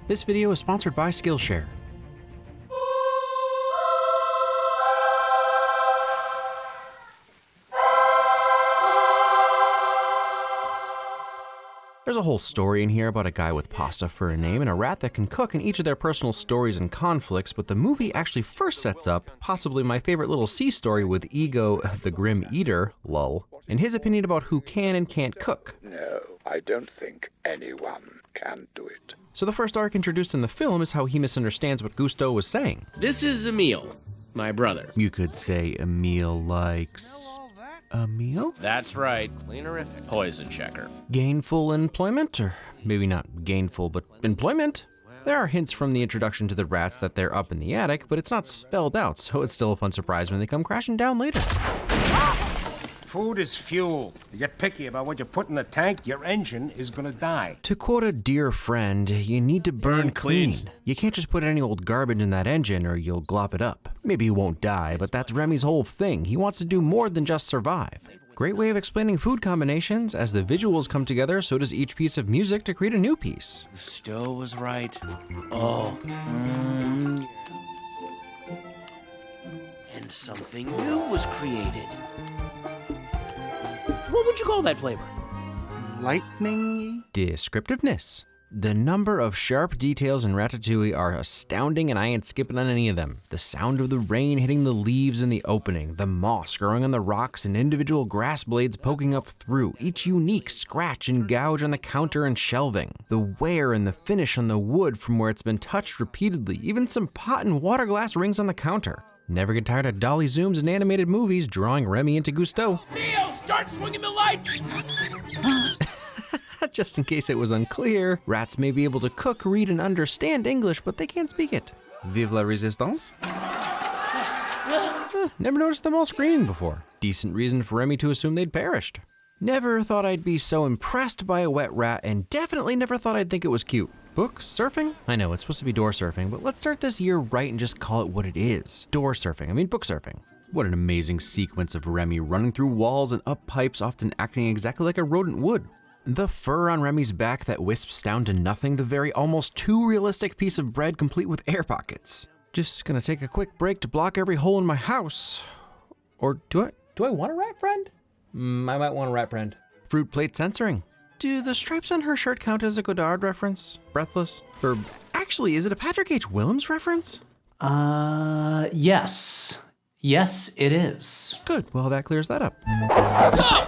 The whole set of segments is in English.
This video is sponsored by Skillshare. There's a whole story in here about a guy with pasta for a name and a rat that can cook, and each of their personal stories and conflicts, but the movie actually first sets up possibly my favorite little C story with Ego, the Grim Eater, lol, and his opinion about who can and can't cook. No, I don't think anyone can do it. So the first arc introduced in the film is how he misunderstands what Gusteau was saying. This is Emile, my brother. You could say Emile likes a meal? That's right, cleanerific. Poison checker. Gainful employment? Or maybe not gainful, but employment? There are hints from the introduction to the rats that they're up in the attic, but it's not spelled out, so it's still a fun surprise when they come crashing down later. Food is fuel. You get picky about what you put in the tank, your engine is gonna die. To quote a dear friend, you need to burn clean. You can't just put any old garbage in that engine or you'll glop it up. Maybe you won't die, but that's Remy's whole thing. He wants to do more than just survive. Great way of explaining food combinations. As the visuals come together, so does each piece of music to create a new piece. Stowe was right. Oh. And something new was created. What would you call that flavor? Lightning-y? Descriptiveness. The number of sharp details in Ratatouille are astounding, and I ain't skipping on any of them. The sound of the rain hitting the leaves in the opening, the moss growing on the rocks and individual grass blades poking up through, each unique scratch and gouge on the counter and shelving, the wear and the finish on the wood from where it's been touched repeatedly, even some pot and water glass rings on the counter. Never get tired of dolly zooms in animated movies drawing Remy into Gusteau. Theo, start swinging the light! Just in case it was unclear, rats may be able to cook, read, and understand English, but they can't speak it. Vive la résistance? Never noticed them all screaming before. Decent reason for Remy to assume they'd perished. Never thought I'd be so impressed by a wet rat, and definitely never thought I'd think it was cute. Books? Surfing? I know, it's supposed to be door surfing, but let's start this year right and just call it what it is. Door surfing, book surfing. What an amazing sequence of Remy running through walls and up pipes, often acting exactly like a rodent would. The fur on Remy's back that wisps down to nothing, the very almost too realistic piece of bread complete with air pockets. Just gonna take a quick break to block every hole in my house. Or do I want a rat friend? I might want a rat friend. Fruit plate censoring. Do the stripes on her shirt count as a Godard reference? Breathless? Or actually, is it a Patrick H. Willems reference? Yes. Yes, it is. Good, well that clears that up.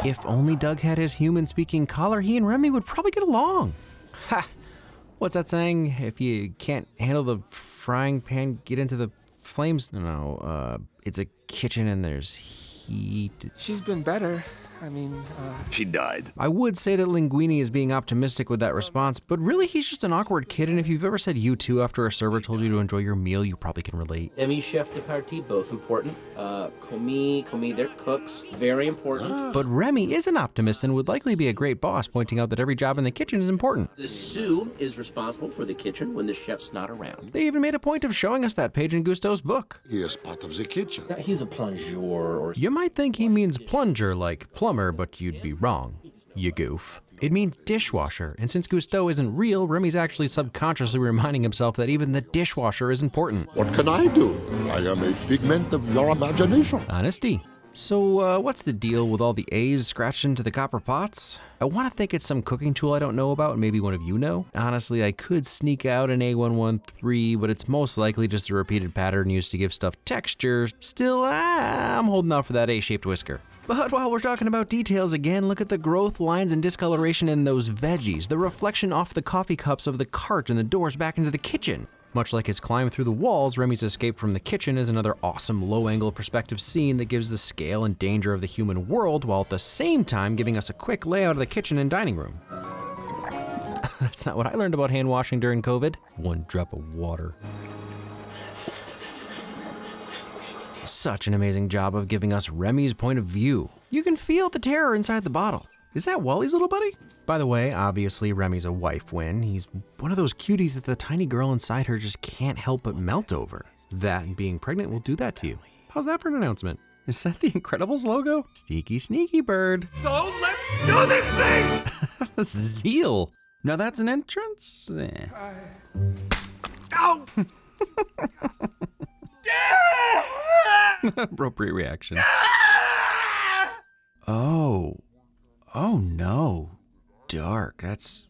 If only Doug had his human-speaking collar, he and Remy would probably get along. Ha! What's that saying? If you can't handle the frying pan, get into the flames? No, it's a kitchen and there's heat. She's been better. She died. I would say that Linguini is being optimistic with that response, but really he's just an awkward kid, and if you've ever said you too after a server told you to enjoy your meal, you probably can relate. Demi chef de partie, both important. Commis, they're cooks, very important. But Remy is an optimist and would likely be a great boss, pointing out that every job in the kitchen is important. The sous is responsible for the kitchen when the chef's not around. They even made a point of showing us that page in Gusteau's book. He is part of the kitchen. He's a plongeur or... You might think he means plunger like plumber, but you'd be wrong, you goof. It means dishwasher, and since Gusteau isn't real, Remy's actually subconsciously reminding himself that even the dishwasher is important. What can I do? I am a figment of your imagination. Honesty. So, what's the deal with all the A's scratched into the copper pots? I want to think it's some cooking tool I don't know about, and maybe one of you know. Honestly, I could sneak out an A113, but it's most likely just a repeated pattern used to give stuff texture. Still, I'm holding out for that A-shaped whisker. But while we're talking about details again, look at the growth, lines, and discoloration in those veggies, the reflection off the coffee cups of the cart and the doors back into the kitchen. Much like his climb through the walls, Remy's escape from the kitchen is another awesome low-angle perspective scene that gives the scale and danger of the human world while at the same time giving us a quick layout of the kitchen and dining room. That's not what I learned about hand washing during COVID. One drop of water. Such an amazing job of giving us Remy's point of view. You can feel the terror inside the bottle. Is that Wally's little buddy? By the way, obviously Remy's a wife win. He's one of those cuties that the tiny girl inside her just can't help but melt over. That and being pregnant will do that to you. How's that for an announcement? Is that the Incredibles logo? Sneaky, sneaky bird. So let's do this thing! Zeal. Now that's an entrance? Appropriate reaction. Oh no. Dark. That's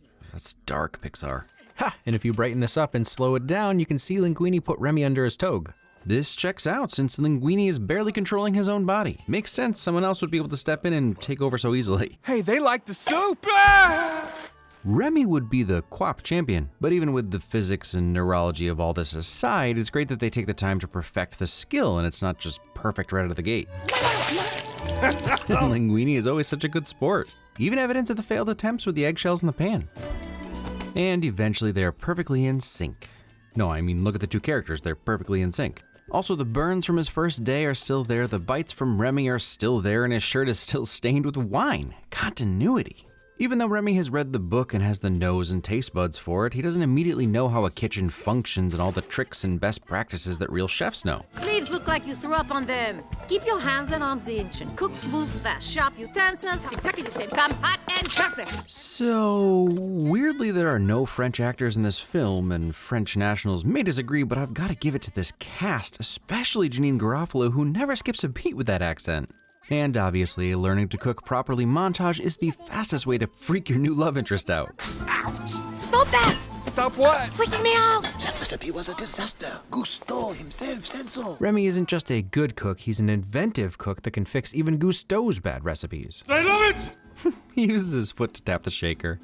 dark, Pixar. Ha! And if you brighten this up and slow it down, you can see Linguini put Remy under his toga. This checks out since Linguini is barely controlling his own body. Makes sense someone else would be able to step in and take over so easily. Hey, they like the soup! Remy would be the QWOP champion, but even with the physics and neurology of all this aside, it's great that they take the time to perfect the skill and it's not just perfect right out of the gate. Linguini is always such a good sport. Even evidence of the failed attempts with the eggshells in the pan. And eventually they're perfectly in sync. No, I mean, look at the two characters, they're perfectly in sync. Also, the burns from his first day are still there, the bites from Remy are still there, and his shirt is still stained with wine. Continuity. Even though Remy has read the book and has the nose and taste buds for it, he doesn't immediately know how a kitchen functions and all the tricks and best practices that real chefs know. Sleeves look like you threw up on them. Keep your hands and arms ancient. Cook smooth, fast, sharp utensils. Exactly the same. Come hot and perfect. So, weirdly, there are no French actors in this film, and French nationals may disagree, but I've got to give it to this cast, especially Janeane Garofalo, who never skips a beat with that accent. And obviously, learning to cook properly montage is the fastest way to freak your new love interest out. Stop that! Stop what? Freaking me out! That recipe was a disaster. Gusteau himself said so. Remy isn't just a good cook, he's an inventive cook that can fix even Gusteau's bad recipes. I love it! He uses his foot to tap the shaker.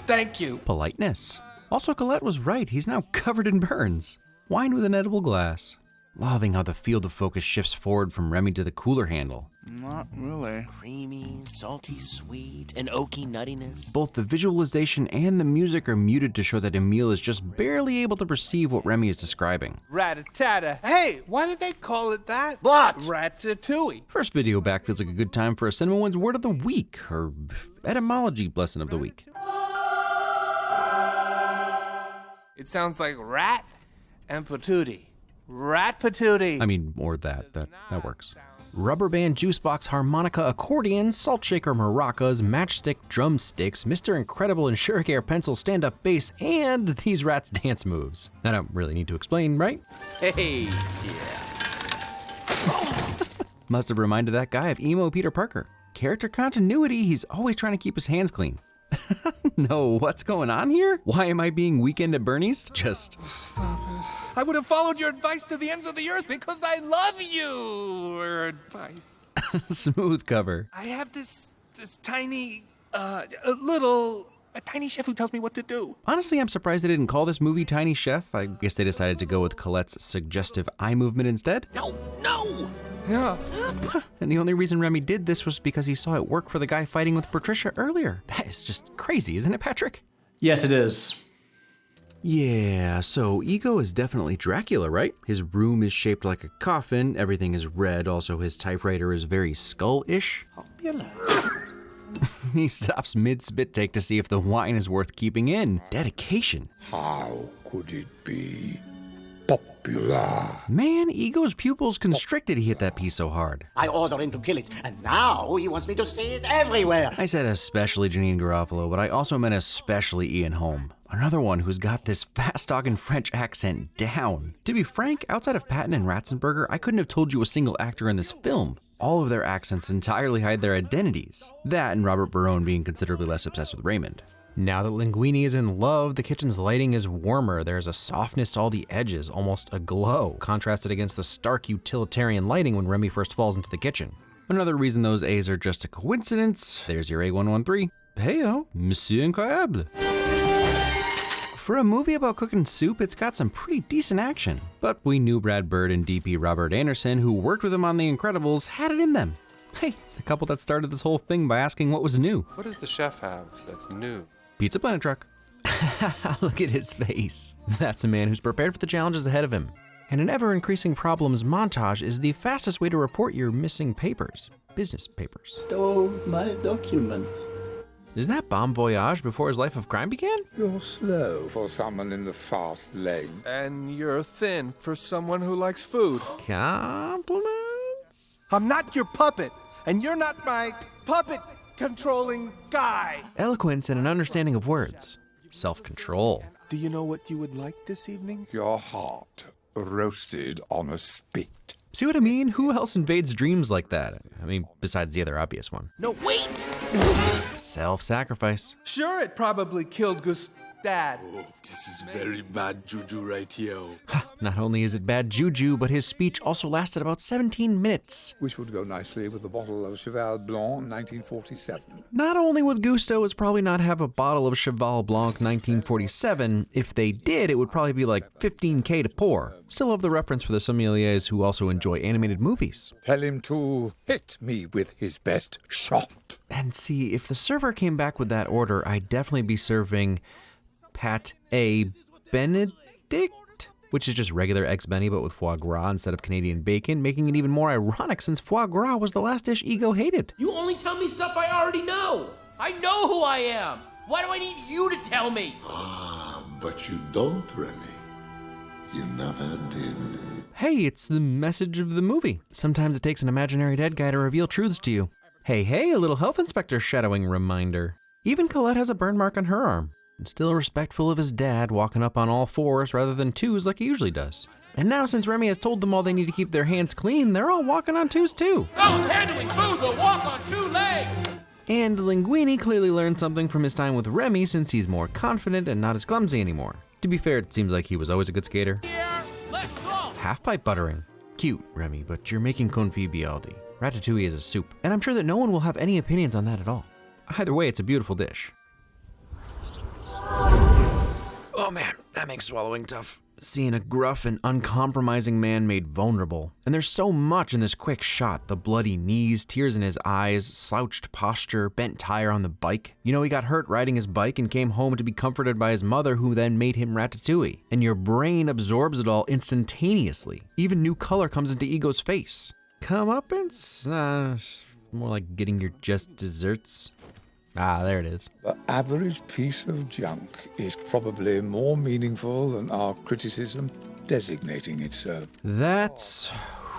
Thank you. Politeness. Also, Colette was right, he's now covered in burns. Wine with an edible glass. Loving how the field of focus shifts forward from Remy to the cooler handle. Not really. Creamy, salty, sweet, and oaky nuttiness. Both the visualization and the music are muted to show that Emile is just barely able to perceive what Remy is describing. Rat-a-tat-a. Hey, why did they call it that? What? Ratatouille. First video back feels like a good time for a CinemaWins Word of the Week, or etymology lesson of the week. It sounds like rat and patootie. Rat patootie. I mean, or that works. Rubber band, juice box, harmonica, accordion, salt shaker, maracas, matchstick, drumsticks, Mr. Incredible and Shuriken pencil stand-up bass, and these rats' dance moves. I don't really need to explain, right? Hey, Must have reminded that guy of emo Peter Parker. Character continuity, he's always trying to keep his hands clean. No, what's going on here? Why am I being Weekend at Bernie's? Just... I would have followed your advice to the ends of the earth because I love you. Or advice. Smooth cover. I have this tiny, a tiny chef who tells me what to do. Honestly, I'm surprised they didn't call this movie Tiny Chef. I guess they decided to go with Colette's suggestive eye movement instead. No! Yeah. And the only reason Remy did this was because he saw it work for the guy fighting with Patricia earlier. That is just crazy, isn't it, Patrick? Yes, it is. Yeah, so Ego is definitely Dracula, right? His room is shaped like a coffin, everything is red, also his typewriter is very skull-ish. He stops mid-spit take to see if the wine is worth keeping in. Dedication. How could it be popular? Man, Ego's pupils constricted he hit that piece so hard. I ordered him to kill it, and now he wants me to say it everywhere. I said especially Janeane Garofalo, but I also meant especially Ian Holm. Another one who's got this fast-talking French accent down. To be frank, outside of Patton and Ratzenberger, I couldn't have told you a single actor in this film. All of their accents entirely hide their identities. That and Robert Barone being considerably less obsessed with Raymond. Now that Linguini is in love, the kitchen's lighting is warmer. There's a softness to all the edges, almost a glow, contrasted against the stark utilitarian lighting when Remy first falls into the kitchen. Another reason those A's are just a coincidence. There's your A113. Heyo, Monsieur Incroyable. For a movie about cooking soup, it's got some pretty decent action. But we knew Brad Bird and DP Robert Anderson, who worked with him on The Incredibles, had it in them. Hey, it's the couple that started this whole thing by asking what was new. What does the chef have that's new? Pizza Planet truck. Look at his face. That's a man who's prepared for the challenges ahead of him. And an ever-increasing problems montage is the fastest way to report your missing papers. Business papers. Stole my documents. Is that Bon Voyage before his life of crime began? You're slow for someone in the fast lane. And you're thin for someone who likes food. Compliments? I'm not your puppet, and you're not my puppet-controlling guy. Eloquence and an understanding of words. Self-control. Do you know what you would like this evening? Your heart roasted on a spit. See what I mean? Who else invades dreams like that? I mean, besides the other obvious one. No, wait! Self-sacrifice. Sure, it probably killed Dad. Oh, this is very bad juju right here. Not only is it bad juju, but his speech also lasted about 17 minutes. Which would go nicely with a bottle of Cheval Blanc 1947. Not only would Gusteau's probably not have a bottle of Cheval Blanc 1947, if they did, it would probably be like $15K to pour. Still have the reference for the sommeliers who also enjoy animated movies. Tell him to hit me with his best shot. And see, if the server came back with that order, I'd definitely be serving Pat A. Benedict, which is just regular eggs Benny but with foie gras instead of Canadian bacon, making it even more ironic since foie gras was the last dish Ego hated. You only tell me stuff I already know. I know who I am. Why do I need you to tell me? Ah, but you don't, Remy. You never did. Hey, it's the message of the movie. Sometimes it takes an imaginary dead guy to reveal truths to you. Hey, a little health inspector shadowing reminder. Even Colette has a burn mark on her arm. And still respectful of his dad, walking up on all fours rather than twos like he usually does. And now since Remy has told them all they need to keep their hands clean, they're all walking on twos too. Those handling food will walk on two legs! And Linguini clearly learned something from his time with Remy since he's more confident and not as clumsy anymore. To be fair, it seems like he was always a good skater. Here, let's go! Half-pipe buttering. Cute, Remy, but you're making confit bialdi. Ratatouille is a soup, and I'm sure that no one will have any opinions on that at all. Either way, it's a beautiful dish. Oh man, that makes swallowing tough. Seeing a gruff and uncompromising man made vulnerable. And there's so much in this quick shot. The bloody knees, tears in his eyes, slouched posture, bent tire on the bike. You know, he got hurt riding his bike and came home to be comforted by his mother, who then made him Ratatouille. And your brain absorbs it all instantaneously. Even new color comes into Ego's face. Comeuppance? More like getting your just desserts. Ah, there it is. The average piece of junk is probably more meaningful than our criticism designating it so. That's...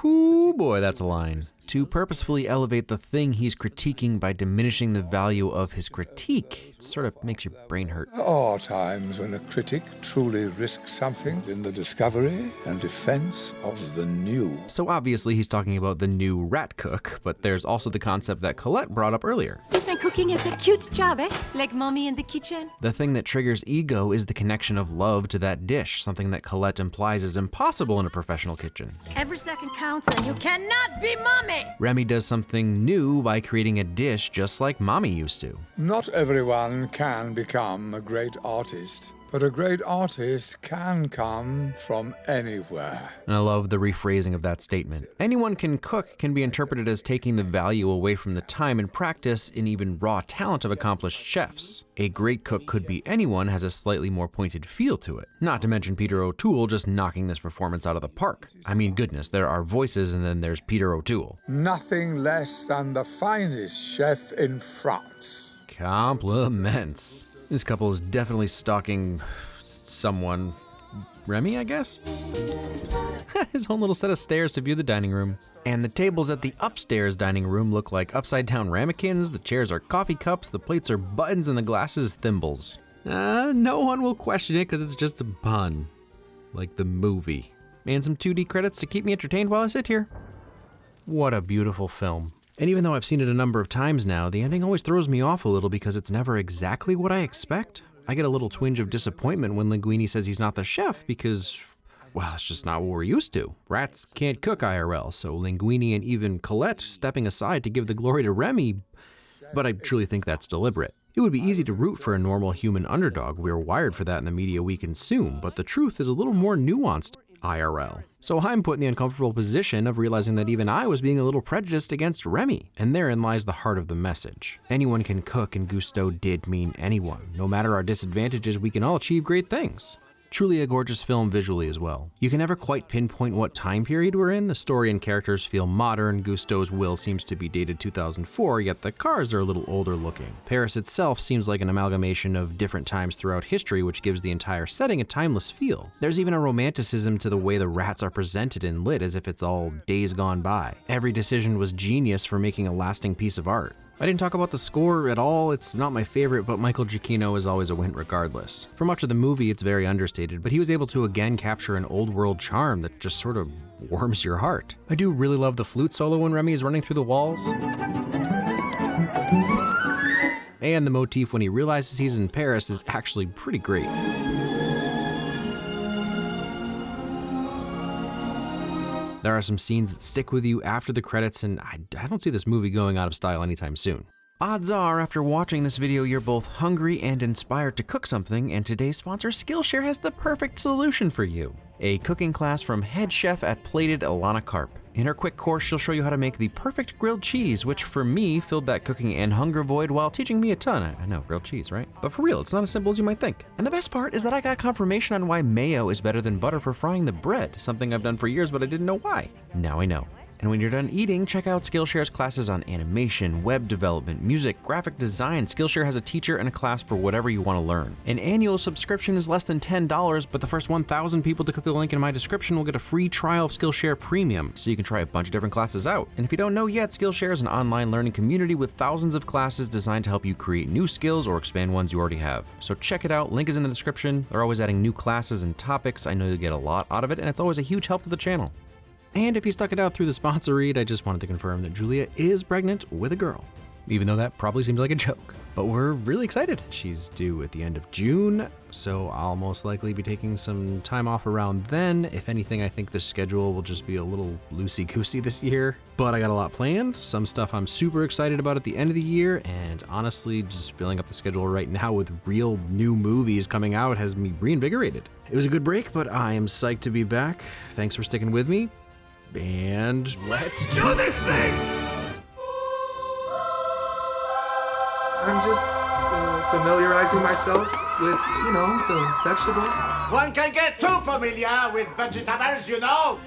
Ooh boy, that's a line. To purposefully elevate the thing he's critiquing by diminishing the value of his critique, it sort of makes your brain hurt. There are times when a critic truly risks something in the discovery and defense of the new. So obviously he's talking about the new rat cook, but there's also the concept that Colette brought up earlier. You think cooking is a cute job, eh? Like mommy in the kitchen? The thing that triggers Ego is the connection of love to that dish, something that Colette implies is impossible in a professional kitchen. Every second counts and you cannot be mommy! Remy does something new by creating a dish just like Mommy used to. Not everyone can become a great artist, but a great artist can come from anywhere. And I love the rephrasing of that statement. Anyone can cook can be interpreted as taking the value away from the time and practice and even raw talent of accomplished chefs. A great cook could be anyone has a slightly more pointed feel to it. Not to mention Peter O'Toole just knocking this performance out of the park. I mean, goodness, there are voices and then there's Peter O'Toole. Nothing less than the finest chef in France. Compliments. This couple is definitely stalking someone. Remy, I guess? His own little set of stairs to view the dining room. And the tables at the upstairs dining room look like upside-down ramekins, the chairs are coffee cups, the plates are buttons, and the glasses thimbles. No one will question it because it's just a pun. Like the movie. And some 2D credits to keep me entertained while I sit here. What a beautiful film. And even though I've seen it a number of times now, the ending always throws me off a little because it's never exactly what I expect. I get a little twinge of disappointment when Linguini says he's not the chef because, well, it's just not what we're used to. Rats can't cook IRL, so Linguini and even Colette stepping aside to give the glory to Remy, but I truly think that's deliberate. It would be easy to root for a normal human underdog. We're wired for that in the media we consume, but the truth is a little more nuanced. IRL. So I'm put in the uncomfortable position of realizing that even I was being a little prejudiced against Remy, and therein lies the heart of the message. Anyone can cook, and Gusteau did mean anyone. No matter our disadvantages, we can all achieve great things. Truly a gorgeous film visually as well. You can never quite pinpoint what time period we're in. The story and characters feel modern. Gusteau's will seems to be dated 2004, yet the cars are a little older looking. Paris itself seems like an amalgamation of different times throughout history, which gives the entire setting a timeless feel. There's even a romanticism to the way the rats are presented and lit as if it's all days gone by. Every decision was genius for making a lasting piece of art. I didn't talk about the score at all. It's not my favorite, but Michael Giacchino is always a win regardless. For much of the movie, it's very understated, but he was able to again capture an old world charm that just sort of warms your heart. I do really love the flute solo when Remy is running through the walls. And the motif when he realizes he's in Paris is actually pretty great. There are some scenes that stick with you after the credits, and I don't see this movie going out of style anytime soon. Odds are, after watching this video, you're both hungry and inspired to cook something, and today's sponsor, Skillshare, has the perfect solution for you. A cooking class from head chef at Plated, Alana Karp. In her quick course, she'll show you how to make the perfect grilled cheese, which for me filled that cooking and hunger void while teaching me a ton. I know, grilled cheese, right? But for real, it's not as simple as you might think. And the best part is that I got confirmation on why mayo is better than butter for frying the bread, something I've done for years but I didn't know why. Now I know. And when you're done eating, check out Skillshare's classes on animation, web development, music, graphic design. Skillshare has a teacher and a class for whatever you want to learn. An annual subscription is less than $10, but the first 1,000 people to click the link in my description will get a free trial of Skillshare Premium, so you can try a bunch of different classes out. And if you don't know yet, Skillshare is an online learning community with thousands of classes designed to help you create new skills or expand ones you already have. So check it out, link is in the description. They're always adding new classes and topics. I know you'll get a lot out of it, and it's always a huge help to the channel. And if you stuck it out through the sponsor read, I just wanted to confirm that Julia is pregnant with a girl, even though that probably seems like a joke. But we're really excited. She's due at the end of June, so I'll most likely be taking some time off around then. If anything, I think the schedule will just be a little loosey-goosey this year. But I got a lot planned, some stuff I'm super excited about at the end of the year, and honestly, just filling up the schedule right now with real new movies coming out has me reinvigorated. It was a good break, but I am psyched to be back. Thanks for sticking with me. And let's do this thing! I'm just familiarizing myself with, the vegetables. One can get too familiar with vegetables, you know.